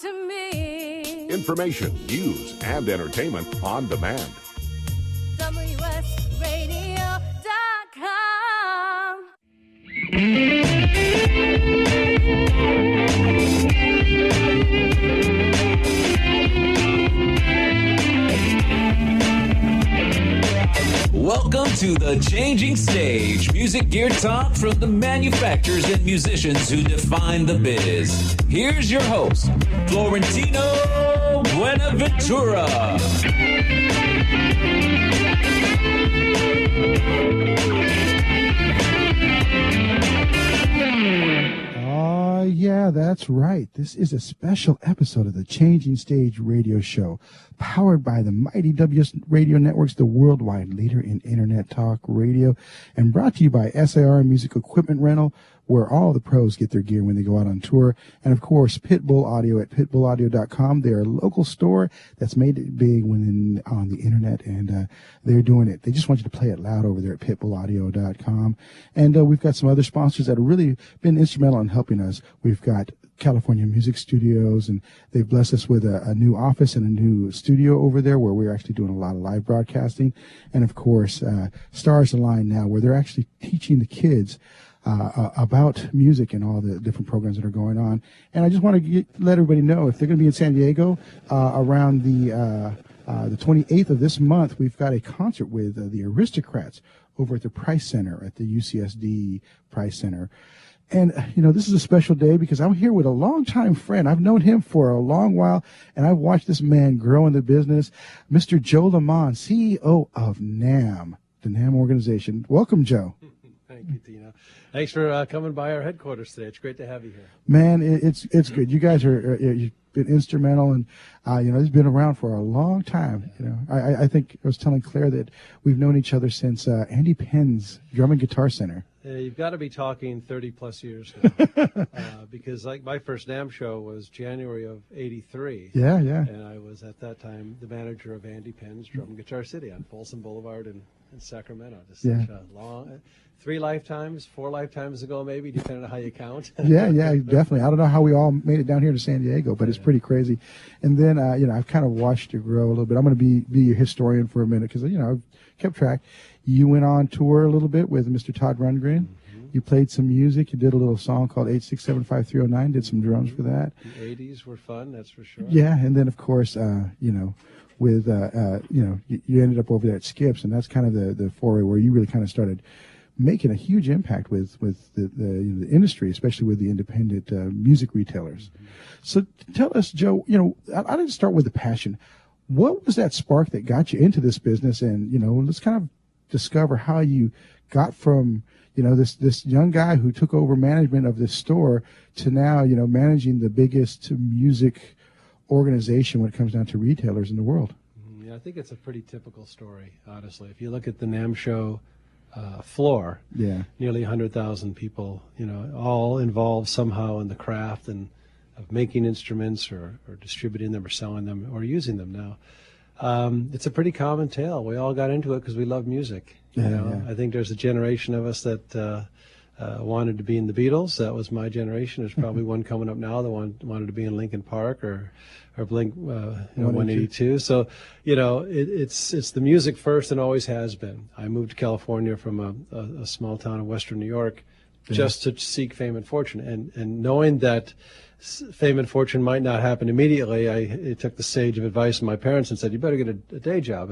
to me. Information, news, and entertainment on demand. WSRadio.com. Welcome to The Changing Stage, music gear talk from the manufacturers and musicians who define the biz. Here's your host, Florentino Buenaventura. Yeah, that's right. This is a special episode of the Changing Stage radio show, powered by the mighty WS Radio Networks, the worldwide leader in internet talk radio, and brought to you by SIR Music Equipment Rental, where all the pros get their gear when they go out on tour. And of course, Pitbull Audio at pitbullaudio.com. They're a local store that's made it big on the internet, and they're doing it. They just want you to play it loud over there at pitbullaudio.com. And we've got some other sponsors that have really been instrumental in helping us. We've got California Music Studios, and they've blessed us with a new office and a new studio over there where we're actually doing a lot of live broadcasting. And of course, Stars Align now, where they're actually teaching the kids about music and all the different programs that are going on. And I just want to let everybody know, if they're going to be in San Diego around the 28th of this month, we've got a concert with the Aristocrats over at the Price Center, at the UCSD Price Center. And, you know, this is a special day because I'm here with a longtime friend. I've known him for a long while, and I've watched this man grow in the business. Mr. Joe Lamond, CEO of NAMM, the NAMM organization. Welcome, Joe. Thank you, Tina. Thanks for coming by our headquarters today. It's great to have you here. Man, it's good. You guys you've been instrumental, and it's been around for a long time. You know, I think I was telling Claire that we've known each other since Andy Penn's Drum and Guitar Center. You've got to be talking 30 plus years now, because like my first NAMM show was January of '83. Yeah. And I was at that time the manager of Andy Penn's Drum and Guitar City on Folsom Boulevard in Sacramento. Just such a long, 3 lifetimes, 4 lifetimes ago maybe, depending on how you count. yeah, definitely. I don't know how we all made it down here to San Diego, but it's pretty crazy. And then, I've kind of watched you grow a little bit. I'm going to be your historian for a minute because, I've kept track. You went on tour a little bit with Mr. Todd Rundgren. Mm-hmm. You played some music. You did a little song called 8675309, did some drums for that. The 80s were fun, that's for sure. Yeah, and then, of course, you ended up over there at Skips, and that's kind of the foray where you really kind of started making a huge impact with the industry, especially with the independent music retailers. Mm-hmm. So tell us, Joe, I didn't start with the passion. What was that spark that got you into this business? And, let's kind of discover how you got from, this young guy who took over management of this store to now, managing the biggest music organization when it comes down to retailers in the world. Yeah, I think it's a pretty typical story, honestly. If you look at the NAMM show floor, nearly 100,000 people, all involved somehow in the craft and of making instruments or distributing them or selling them or using them now. It's a pretty common tale. We all got into it because we love music. I think there's a generation of us that wanted to be in the Beatles. That was my generation. There's probably one coming up now that wanted to be in Linkin Park or Blink 182. So, it's the music first and always has been. I moved to California from a small town in western New York just to seek fame and fortune. And knowing that fame and fortune might not happen immediately, I took the sage of advice from my parents and said, you better get a day job.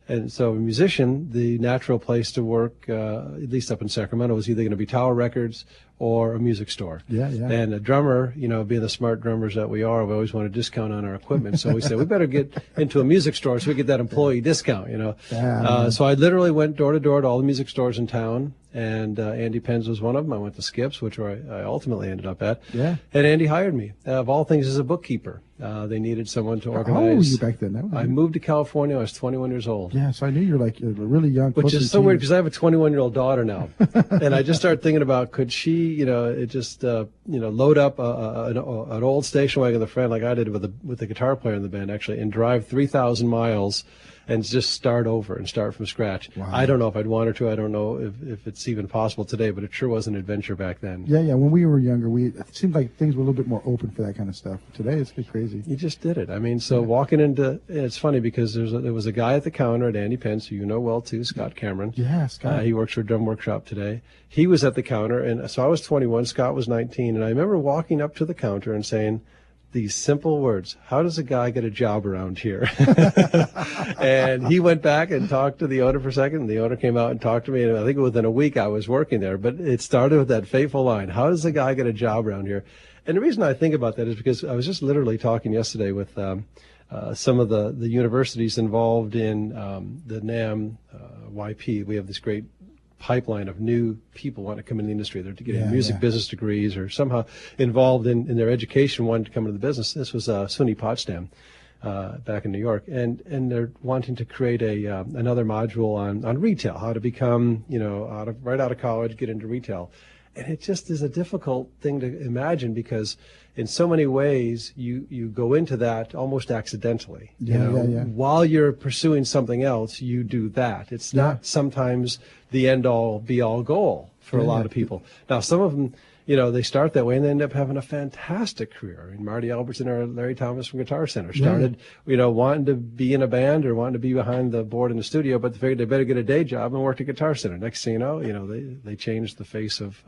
And so a musician, the natural place to work, at least up in Sacramento, was either going to be Tower Records or a music store. Yeah. And a drummer, being the smart drummers that we are, we always want a discount on our equipment. So we said, we better get into a music store so we get that employee discount, So I literally went door to door to all the music stores in town. And Andy Penn's was one of them. I went to Skips, which I ultimately ended up at. Yeah. And Andy hired me, of all things, as a bookkeeper. They needed someone to organize. How old were you back then? I moved to California. I was 21 years old. Yeah, so I knew you were really young. Which is so weird because I have a 21-year-old daughter now. And I just started thinking about, could she, load up an old station wagon with a friend like I did with the guitar player in the band, actually, and drive 3,000 miles and just start over and start from scratch. Wow. I don't know if I'd wanted to. I don't know if it's even possible today, but it sure was an adventure back then. Yeah. When we were younger, it seemed like things were a little bit more open for that kind of stuff. Today, it's crazy. You just did it. I mean, so walking into, it's funny because there was a guy at the counter at Andy Pence, who you know well too, Scott Cameron. Yeah, Scott. He works for Drum Workshop today. He was at the counter, and so I was 21, Scott was 19, and I remember walking up to the counter and saying these simple words: how does a guy get a job around here? And he went back and talked to the owner for a second, and the owner came out and talked to me, and I think within a week I was working there. But it started with that fateful line: how does a guy get a job around here? And the reason I think about that is because I was just literally talking yesterday with some of the universities involved in the NAMM YP. We have this great pipeline of new people want to come in the industry. They're getting music business degrees or somehow involved in their education, wanting to come into the business. This was SUNY Potsdam back in New York, and they're wanting to create another module on retail, how to become, right out of college, get into retail. And it just is a difficult thing to imagine because in so many ways you go into that almost accidentally. While you're pursuing something else, you do that. It's not sometimes the end-all, be-all goal for a lot of people. Now, some of them, they start that way and they end up having a fantastic career. I mean, Marty Albertson or Larry Thomas from Guitar Center started, wanting to be in a band or wanting to be behind the board in the studio, but they figured they better get a day job and work at Guitar Center. Next thing you know, they changed the face of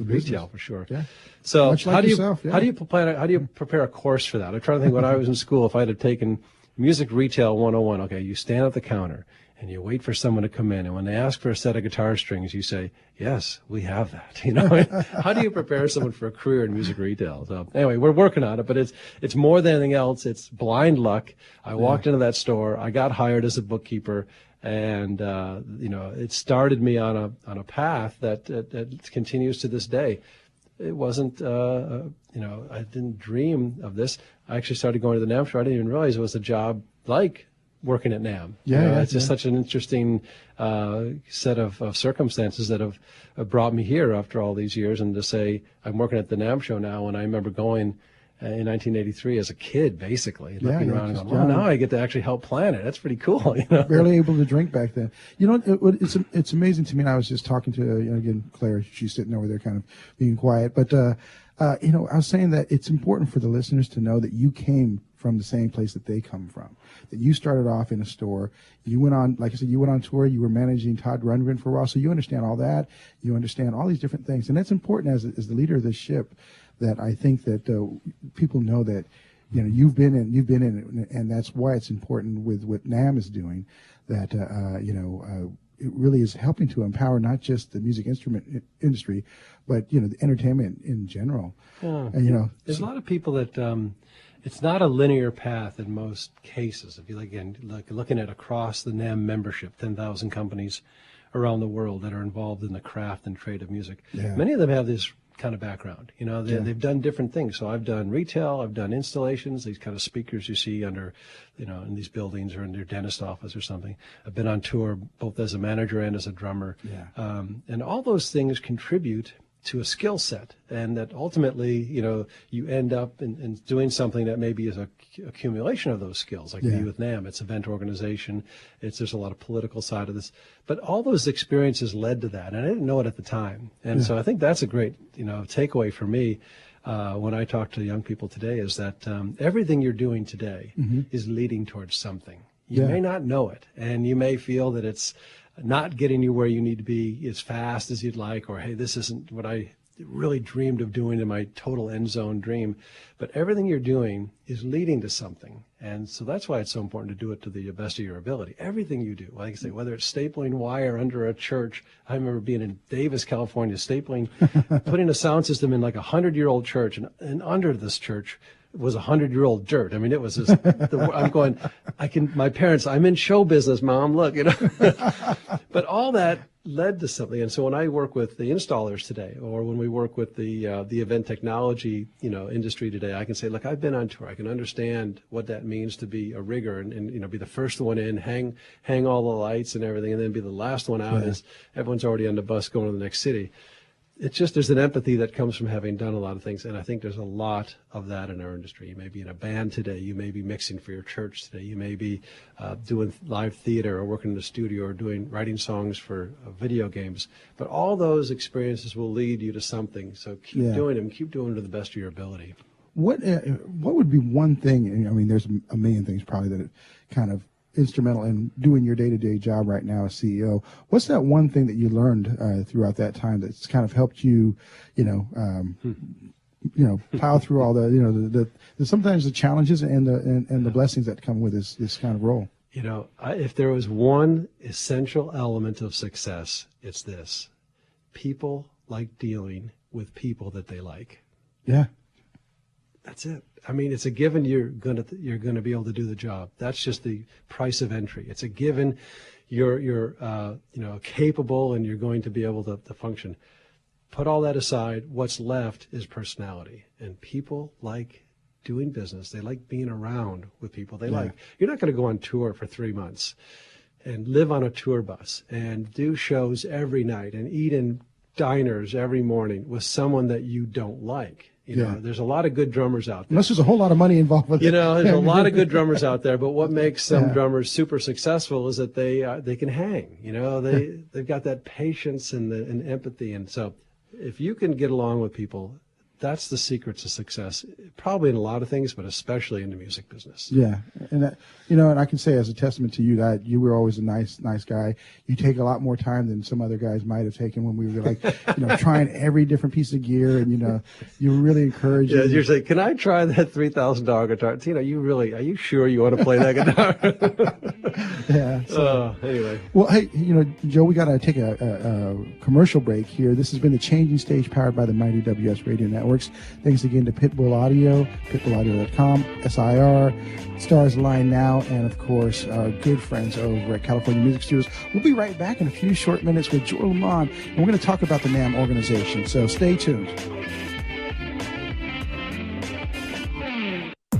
retail for sure. Yeah. So Much like yourself, how do you prepare a course for that? I'm trying to think when I was in school, if I'd have taken Music Retail 101, okay, you stand at the counter and you wait for someone to come in, and when they ask for a set of guitar strings, you say, yes, we have that. How do you prepare someone for a career in music retail? So anyway, we're working on it, but it's more than anything else. It's blind luck. I walked into that store. I got hired as a bookkeeper, and it started me on a path that continues to this day. It wasn't, I didn't dream of this. I actually started going to the NAMM show. I didn't even realize it was a job like working at NAMM. It's just such an interesting set of circumstances that have brought me here after all these years. And to say I'm working at the NAMM show now, and I remember going in 1983 as a kid, basically, looking around and going, well, now I get to actually help plan it. That's pretty cool. Barely able to drink back then. It's amazing to me, and I was just talking to, again, Claire, she's sitting over there kind of being quiet. But, I was saying that it's important for the listeners to know that you came from the same place that they come from, that you started off in a store. You went on, like I said, you went on tour. You were managing Todd Rundgren for a while, so you understand all that. You understand all these different things, and that's important as the leader of this ship. That I think that people know that you've been in it, and that's why it's important with what NAMM is doing. That it really is helping to empower not just the music instrument industry, but the entertainment in general. Yeah. And there's a lot of people that. It's not a linear path in most cases. If you looking at across the NAMM membership, 10,000 companies around the world that are involved in the craft and trade of music. Yeah. Many of them have this kind of background. They've done different things. So I've done retail, I've done installations, these kind of speakers you see under, in these buildings or in your dentist office or something. I've been on tour both as a manager and as a drummer. Yeah. And all those things contribute to a skill set, and that ultimately, you end up in doing something that maybe is a accumulation of those skills, like me with NAMM. It's event organization. There's a lot of political side of this, but all those experiences led to that, and I didn't know it at the time. And so I think that's a great, takeaway for me when I talk to young people today is that everything you're doing today is leading towards something. You may not know it, and you may feel that it's not getting you where you need to be as fast as you'd like, or, hey, this isn't what I really dreamed of doing in my total end zone dream. But everything you're doing is leading to something. And so that's why it's so important to do it to the best of your ability. Everything you do, like I say, whether it's stapling wire under a church. I remember being in Davis, California, putting a sound system in like a 100-year-old church, and under this church was 100-year-old dirt. I mean, it was just, I'm going, my parents, I'm in show business, Mom, look, But all that led to something. And so when I work with the installers today, or when we work with the event technology, industry today, I can say, look, I've been on tour. I can understand what that means to be a rigger and be the first one in, hang all the lights and everything, and then be the last one out as everyone's already on the bus going to the next city. it's just there's an empathy that comes from having done a lot of things, and I think there's a lot of that in our industry. You may be in a band today, you may be mixing for your church today, you may be doing live theater or working in the studio or writing songs for video games, but all those experiences will lead you to something. So keep doing them, keep doing them to the best of your ability. What would be one thing? I mean, there's a million things probably that kind of instrumental in doing your day-to-day job right now as CEO. What's that one thing that you learned throughout that time that's kind of helped you, plow through all the sometimes the challenges and the blessings that come with this kind of role? If there was one essential element of success, it's this: people like dealing with people that they like. Yeah. That's it. I mean, it's a given you're gonna be able to do the job. That's just the price of entry. It's a given you're capable and you're going to be able to function. Put all that aside. What's left is personality, and people like doing business. They like being around with people. You're not going to go on tour for 3 months and live on a tour bus and do shows every night and eat in diners every morning with someone that you don't like. There's a lot of good drummers out there. Unless there's a whole lot of money involved with it. There's a lot of good drummers out there, but what makes some drummers super successful is that they can hang. They've got that patience and empathy, and so if you can get along with people, that's the secret to success, probably in a lot of things, but especially in the music business. Yeah, and and I can say as a testament to you that you were always a nice guy. You take a lot more time than some other guys might have taken when we were trying every different piece of gear, and you were really encouraging. Yeah, you're saying, can I try that $3,000 guitar? Tina, are you sure you want to play that guitar? Yeah. So, anyway. Well, hey, Joe, we got to take a commercial break here. This has been the Changing Stage, powered by the Mighty WS Radio Networks. Thanks again to Pitbull Audio, pitbullaudio.com, SIR, Stars Line Now, and of course our good friends over at California Music Studios. We'll be right back in a few short minutes with Joe Lamond, and we're going to talk about the NAMM organization. So stay tuned.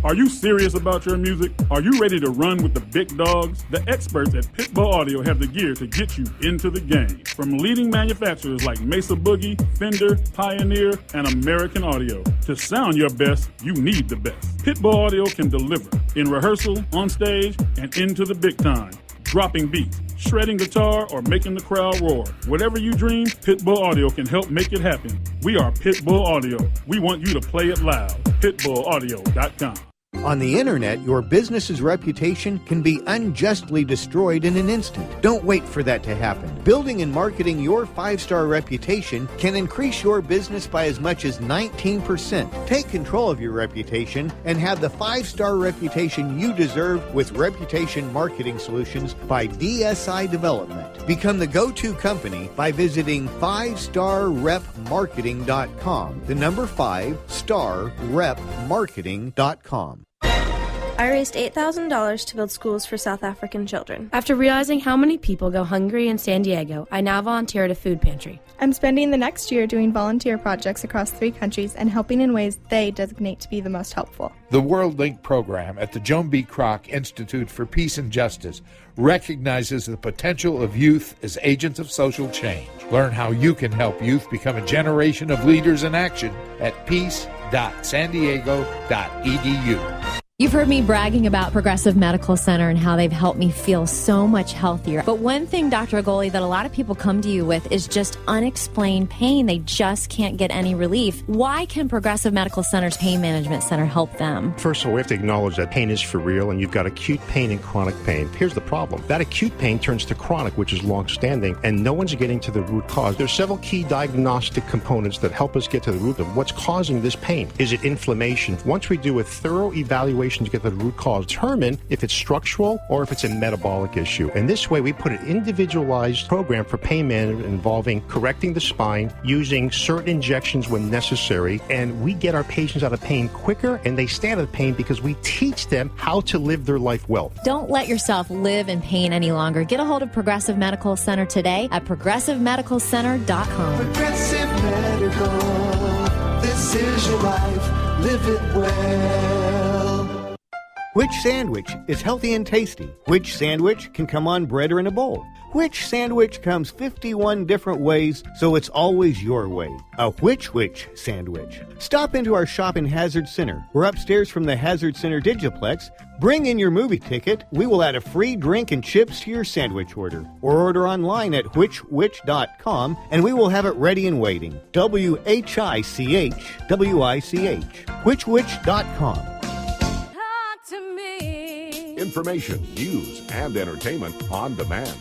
Are you serious about your music? Are you ready to run with the big dogs? The experts at Pitbull Audio have the gear to get you into the game. From leading manufacturers like Mesa Boogie, Fender, Pioneer, and American Audio. To sound your best, you need the best. Pitbull Audio can deliver in rehearsal, on stage, and into the big time. Dropping beats, shredding guitar, or making the crowd roar. Whatever you dream, Pitbull Audio can help make it happen. We are Pitbull Audio. We want you to play it loud. PitbullAudio.com. On the internet, your business's reputation can be unjustly destroyed in an instant. Don't wait for that to happen. Building and marketing your 5-star reputation can increase your business by as much as 19%. Take control of your reputation and have the 5-star reputation you deserve with Reputation Marketing Solutions by DSI Development. Become the go-to company by visiting 5starrepmarketing.com. The number 5starrepmarketing.com. I raised $8,000 to build schools for South African children. After realizing how many people go hungry in San Diego, I now volunteer at a food pantry. I'm spending the next year doing volunteer projects across 3 countries and helping in ways they designate to be the most helpful. The World Link program at the Joan B. Kroc Institute for Peace and Justice recognizes the potential of youth as agents of social change. Learn how you can help youth become a generation of leaders in action at peace.sandiego.edu. You've heard me bragging about Progressive Medical Center and how they've helped me feel so much healthier. But one thing, Dr. Agoli, that a lot of people come to you with is just unexplained pain. They just can't get any relief. Why can Progressive Medical Center's Pain Management Center help them? First of all, we have to acknowledge that pain is for real, and you've got acute pain and chronic pain. Here's the problem. That acute pain turns to chronic, which is long-standing, and no one's getting to the root cause. There's several key diagnostic components that help us get to the root of what's causing this pain. Is it inflammation? Once we do a thorough evaluation to get to the root cause, determine if it's structural or if it's a metabolic issue. And this way, we put an individualized program for pain management involving correcting the spine, using certain injections when necessary, and we get our patients out of pain quicker, and they stay out of pain because we teach them how to live their life well. Don't let yourself live in pain any longer. Get a hold of Progressive Medical Center today at progressivemedicalcenter.com. Progressive Medical, this is your life, live it well. Which sandwich is healthy and tasty? Which sandwich can come on bread or in a bowl? Which sandwich comes 51 different ways, so it's always your way? A which sandwich. Stop into our shop in Hazard Center. We're upstairs from the Hazard Center Digiplex. Bring in your movie ticket. We will add a free drink and chips to your sandwich order. Or order online at which.com and we will have it ready and waiting. WHICH. Which.com. Information, news, and entertainment on demand.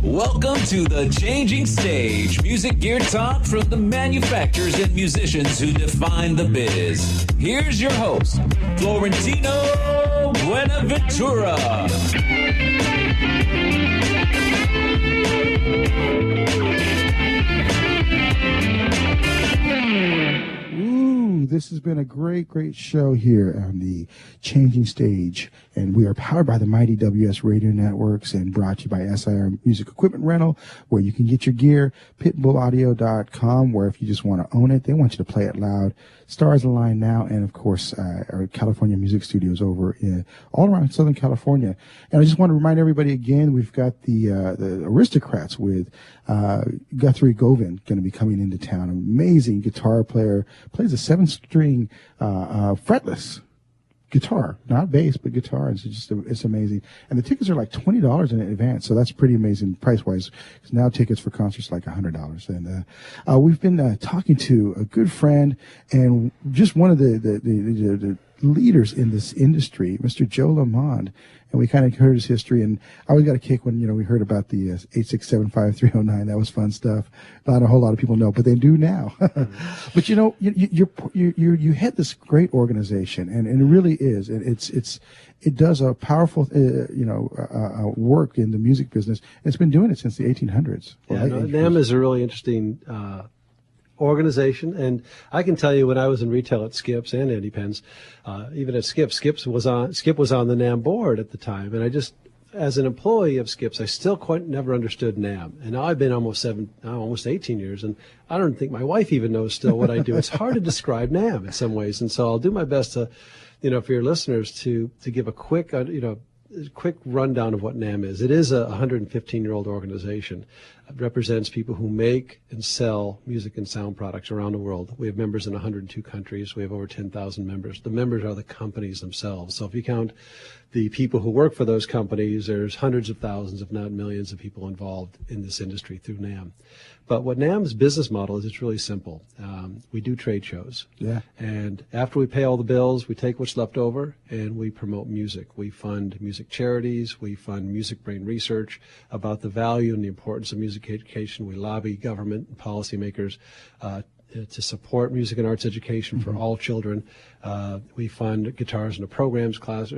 Welcome to the Changing Stage, music gear talk from the manufacturers and musicians who define the biz. Here's your host, Florentino Buenaventura. This has been a great show here on the Changing Stage, and we are powered by the Mighty WS Radio Networks and brought to you by SIR Music Equipment Rental, where you can get your gear, pitbullaudio.com, where if you just want to own it, they want you to play it loud. Stars Align Now, and of course, our California Music Studios over all around Southern California. And I just want to remind everybody again, we've got the Aristocrats with Guthrie Govind going to be coming into town. Amazing guitar player, plays a 7-string fretless guitar, not bass, but guitar. It's amazing. And the tickets are like $20 in advance, so that's pretty amazing price-wise. Because now tickets for concerts are like $100. And we've been talking to a good friend and just one of the leaders in this industry, Mr. Joe Lamond. And we kind of heard his history, and I always got a kick when, we heard about the 8675309. That was fun stuff. Not a whole lot of people know, but they do now. But you head this great organization, and it really is. It does a powerful, work in the music business. It's been doing it since the 1800s. NAMM is a really interesting organization, and I can tell you when I was in retail at Skips and Andy Penn's, even at Skip was on the NAMM board at the time, and I just, as an employee of Skips, I still quite never understood NAMM, and now I've been almost 18 years, and I don't think my wife even knows still what I do. It's hard to describe NAMM in some ways, and so I'll do my best to, for your listeners to give a quick rundown of what NAMM is. It is a 115-year-old organization. It represents people who make and sell music and sound products around the world. We have members in 102 countries. We have over 10,000 members. The members are the companies themselves. So if you count the people who work for those companies, there's hundreds of thousands, if not millions, of people involved in this industry through NAMM. But what NAMM's business model is, it's really simple. We do trade shows. Yeah. And after we pay all the bills, we take what's left over and we promote music. We fund music charities. We fund music brain research about the value and the importance of music education. We lobby government and policymakers to support music and arts education for all children. We fund guitars into programs, guitars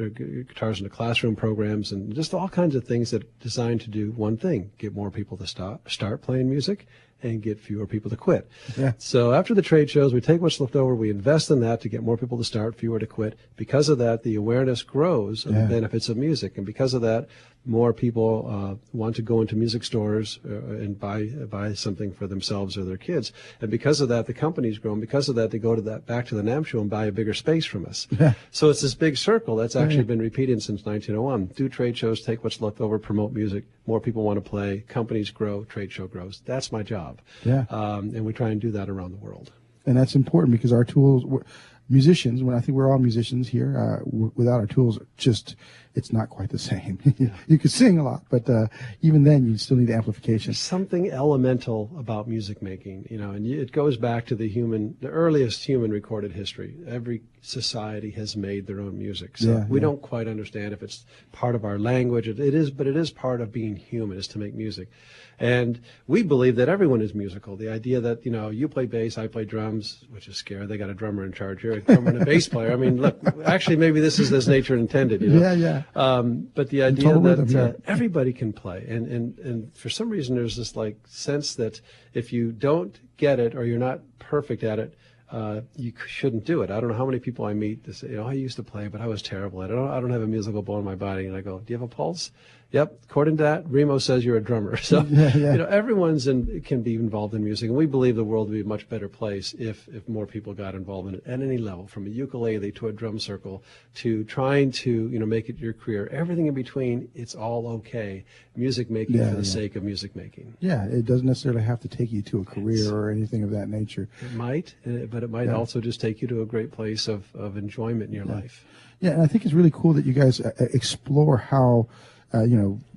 into classroom programs, and just all kinds of things that are designed to do one thing: get more people to start playing music and get fewer people to quit. Yeah. So after the trade shows, we take what's left over, we invest in that to get more people to start, fewer to quit. Because of that, the awareness grows of the benefits of music, and because of that, more people want to go into music stores and buy something for themselves or their kids. And because of that, the companies grow. And because of that, they go to back to the NAMM show and buy a bigger space from us. Yeah. So it's this big circle that's actually been repeated since 1901. Do trade shows, take what's left over, promote music. More people want to play. Companies grow. Trade show grows. That's my job. Yeah. And we try and do that around the world. And that's important because our tools, musicians, when I think we're all musicians here, without our tools, it's not quite the same. You could sing a lot, but even then you still need amplification. There's something elemental about music making, and it goes back to the earliest human recorded history. Every society has made their own music. So we don't quite understand if it's part of our language. It is, but it is part of being human, is to make music. And we believe that everyone is musical. The idea that, you play bass, I play drums, which is scary. They got a drummer in charge here, a drummer and a bass player. I mean, look, actually, maybe this is as nature intended, Yeah. But the idea that everybody can play. And for some reason, there's this sense that if you don't get it or you're not perfect at it, you shouldn't do it. I don't know how many people I meet that say, I used to play, but I was terrible at it. I don't have a musical bone in my body. And I go, do you have a pulse? Yep. According to that, Remo says you're a drummer. So, everyone's can be involved in music. And we believe the world would be a much better place if more people got involved in it at any level, from a ukulele to a drum circle to trying to, make it your career. Everything in between, it's all okay. Music making for the sake of music making. Yeah, it doesn't necessarily have to take you to a career or anything of that nature. It might, but it might also just take you to a great place of enjoyment in your life. Yeah, and I think it's really cool that you guys explore how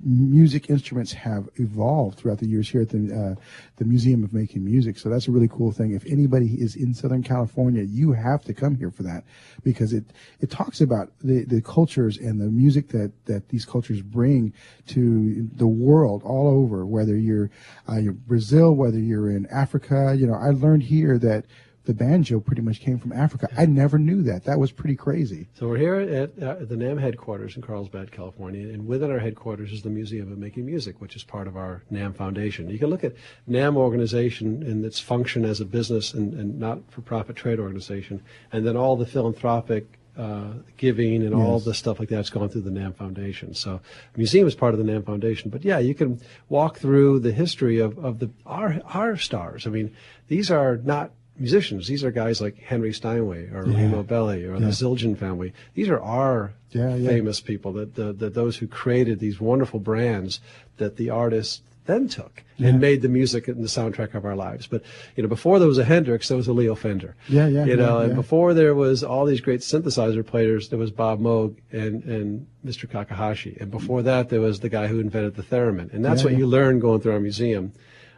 music instruments have evolved throughout the years here at the Museum of Making Music. So that's a really cool thing. If anybody is in Southern California, you have to come here for that, because it talks about the cultures and the music that these cultures bring to the world all over, whether you're Brazil, whether you're in Africa. I learned here that the banjo pretty much came from Africa. I never knew that. That was pretty crazy. So we're here at the NAMM headquarters in Carlsbad, California, and within our headquarters is the Museum of Making Music, which is part of our NAMM Foundation. You can look at NAMM organization and its function as a business and not-for-profit trade organization, and then all the philanthropic giving and all the stuff like that's gone through the NAMM Foundation. So the museum is part of the NAMM Foundation. But yeah, you can walk through the history of our stars. I mean, these are not musicians. These are guys like Henry Steinway or Remo Belli or the Zildjian family. These are our famous people, that those who created these wonderful brands that the artists then took and made the music and the soundtrack of our lives. But before there was a Hendrix, there was a Leo Fender. And before there was all these great synthesizer players, there was Bob Moog and Mr. Takahashi. And before that, there was the guy who invented the theremin. And that's what you learn going through our museum.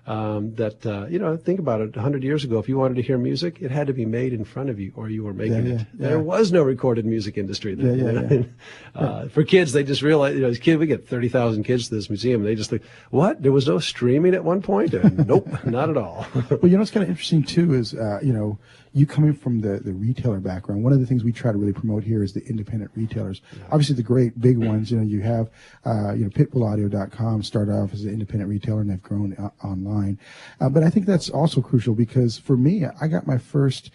Think about it. 100 years ago, if you wanted to hear music, it had to be made in front of you, or you were making it. There was no recorded music industry then. For kids, they just realize, as kids, we get 30,000 kids to this museum, and they just think, what? There was no streaming at one point? And nope, not at all. Well, it's kind of interesting too is, you coming from the retailer background, one of the things we try to really promote here is the independent retailers. Obviously, the great big ones, you have, pitbullaudio.com started off as an independent retailer, and they've grown online. But I think that's also crucial, because for me, I got my first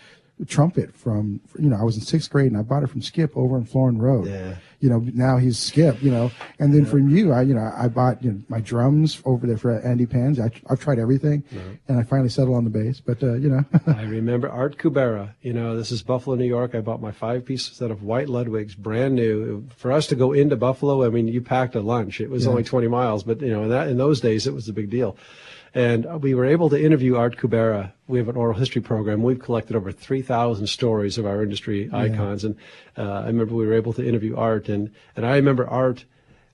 trumpet from, I was in 6th grade, and I bought it from Skip over on Florin Road. Now he's Skip, and then from you, I bought my drums over there for Andy Pans. I've tried everything, and I finally settled on the bass. But I remember Art Kubera. This is Buffalo, New York. I bought my 5-piece set of white Ludwigs, brand new. For us to go into Buffalo, I mean, you packed a lunch. It was only 20 miles, but in those days, it was a big deal. And we were able to interview Art Kubera. We have an oral history program. We've collected over 3,000 stories of our industry icons. And I remember we were able to interview Art. And I remember Art,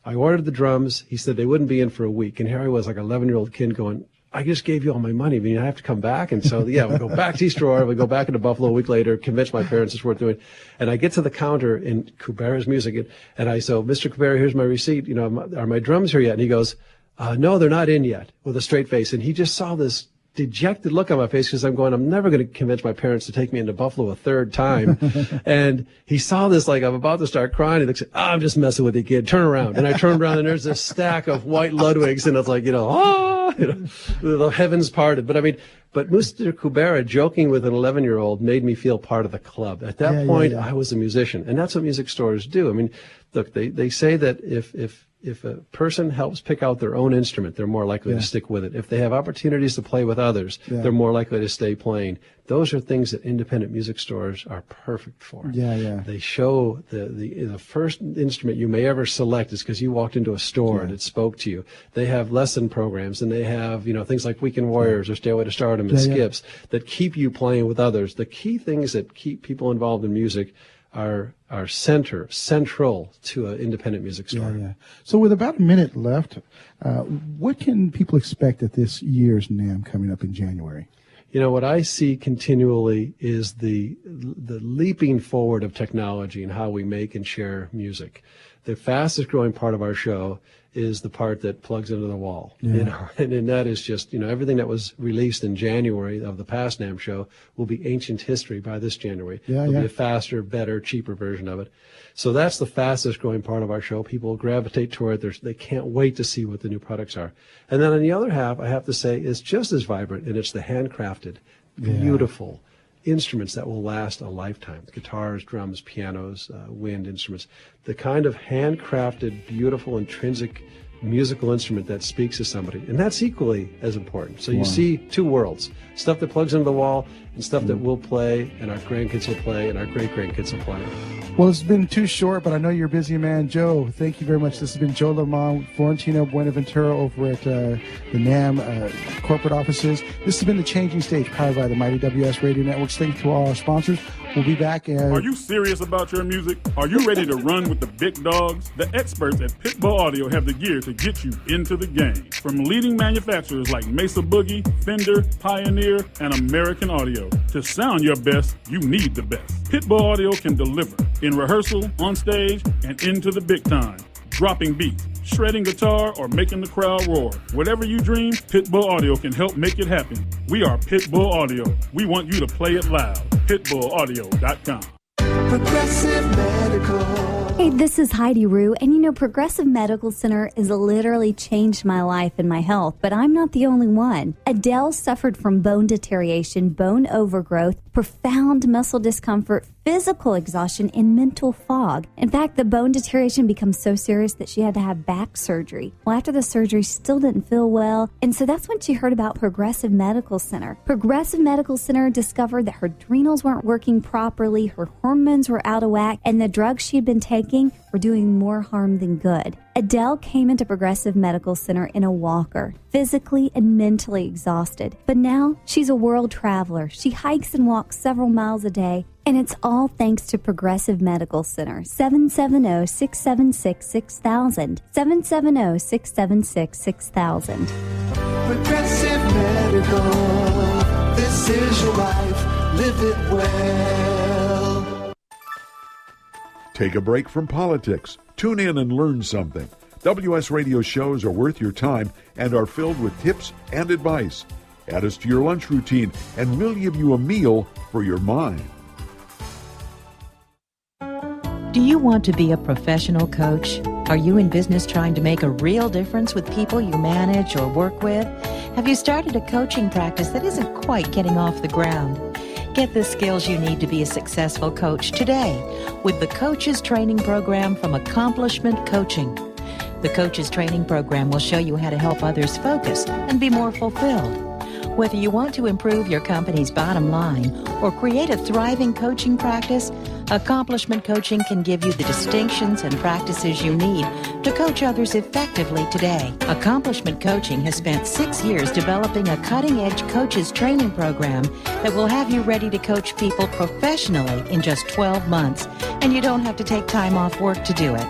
I ordered the drums. He said they wouldn't be in for a week. And here I was, like an 11-year-old kid going, I just gave you all my money. I mean, I have to come back. And so, we go back to East Aurora. We go back into Buffalo a week later, convince my parents it's worth doing. And I get to the counter in Kubera's music. And I say, Mr. Kubera, here's my receipt. Are my drums here yet? And he goes, no, they're not in yet, with a straight face. And he just saw this dejected look on my face, because I'm never going to convince my parents to take me into Buffalo a third time. And he saw this, like, I'm about to start crying. He looks at, I'm just messing with you, kid. Turn around. And I turned around, and there's this stack of white Ludwigs, and it's like, the heavens parted. But Mr. Kubera joking with an 11-year-old made me feel part of the club. At that point, I was a musician. And that's what music stores do. I mean, look, they say that if a person helps pick out their own instrument, they're more likely to stick with it. If they have opportunities to play with others, they're more likely to stay playing. Those are things that independent music stores are perfect for. They show the first instrument you may ever select is because you walked into a store and it spoke to you. They have lesson programs, and they have things like Weekend Warriors or Stairway to Stardom and Skips that keep you playing with others. The key things that keep people involved in music are central to an independent music store. So with about a minute left, what can people expect at this year's NAMM coming up in January? What I see continually is the leaping forward of technology and how we make and share music. The fastest growing part of our show is the part that plugs into the wall, and that is just, everything that was released in January of the past NAMM show will be ancient history by this January. It'll be a faster, better, cheaper version of it. So that's the fastest growing part of our show. People gravitate toward it. They can't wait to see what the new products are. And then on the other half, I have to say, is just as vibrant, and it's the handcrafted, beautiful, instruments that will last a lifetime. Guitars, drums, pianos, wind instruments. The kind of handcrafted, beautiful, intrinsic musical instrument that speaks to somebody. And that's equally as important. So you see two worlds. Stuff that plugs into the wall and stuff that we'll play and our grandkids will play and our great-grandkids will play. Well, it's been too short, but I know you're a busy man. Joe, thank you very much. This has been Joe Lamond, Florentino Buenaventura over at the NAMM corporate offices. This has been The Changing Stage, powered by the Mighty WS Radio Networks. Thank you to all our sponsors. We'll be back. Are you serious about your music? Are you ready to run with the big dogs? The experts at Pitbull Audio have the gear to get you into the game. From leading manufacturers like Mesa Boogie, Fender, Pioneer, and American Audio. To sound your best, you need the best. Pitbull Audio can deliver in rehearsal, on stage, and into the big time. Dropping beats, shredding guitar, or making the crowd roar. Whatever you dream, Pitbull Audio can help make it happen. We are Pitbull Audio. We want you to play it loud. PitbullAudio.com. Progressive Medical. Hey, this is Heidi Rue, and you know, Progressive Medical Center has literally changed my life and my health, but I'm not the only one. Adele suffered from bone deterioration, bone overgrowth, profound muscle discomfort, physical exhaustion, and mental fog. In fact, the bone deterioration becomes so serious that she had to have back surgery. Well, after the surgery, she still didn't feel well, and so that's when she heard about Progressive Medical Center. Progressive Medical Center discovered that her adrenals weren't working properly, her hormones were out of whack, and the drugs she had been taking were doing more harm than good. Adele came into Progressive Medical Center in a walker, physically and mentally exhausted. But now she's a world traveler. She hikes and walks several miles a day, and it's all thanks to Progressive Medical Center. 770-676-6000. 770-676-6000. Progressive Medical. This is your life. Live it well. Take a break from politics. Tune in and learn something. WS Radio shows are worth your time and are filled with tips and advice. Add us to your lunch routine, and we'll give you a meal for your mind. Do you want to be a professional coach? Are you in business trying to make a real difference with people you manage or work with? Have you started a coaching practice that isn't quite getting off the ground? Get the skills you need to be a successful coach today with the Coaches Training Program from Accomplishment Coaching. The Coaches Training Program will show you how to help others focus and be more fulfilled. Whether you want to improve your company's bottom line or create a thriving coaching practice, Accomplishment Coaching can give you the distinctions and practices you need to coach others effectively today. Accomplishment Coaching has spent 6 years developing a cutting-edge coaches training program that will have you ready to coach people professionally in just 12 months, and you don't have to take time off work to do it.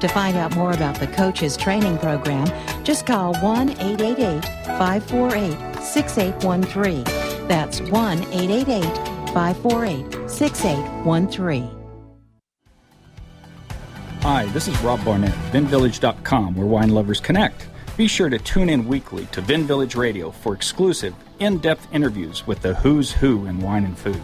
To find out more about the Coaches Training Program, just call 1-888-548-6813. That's 1-888-548-6813. Hi, this is Rob Barnett, VinVillage.com, where wine lovers connect. Be sure to tune in weekly to Vin Village Radio for exclusive, in-depth interviews with the who's who in wine and food.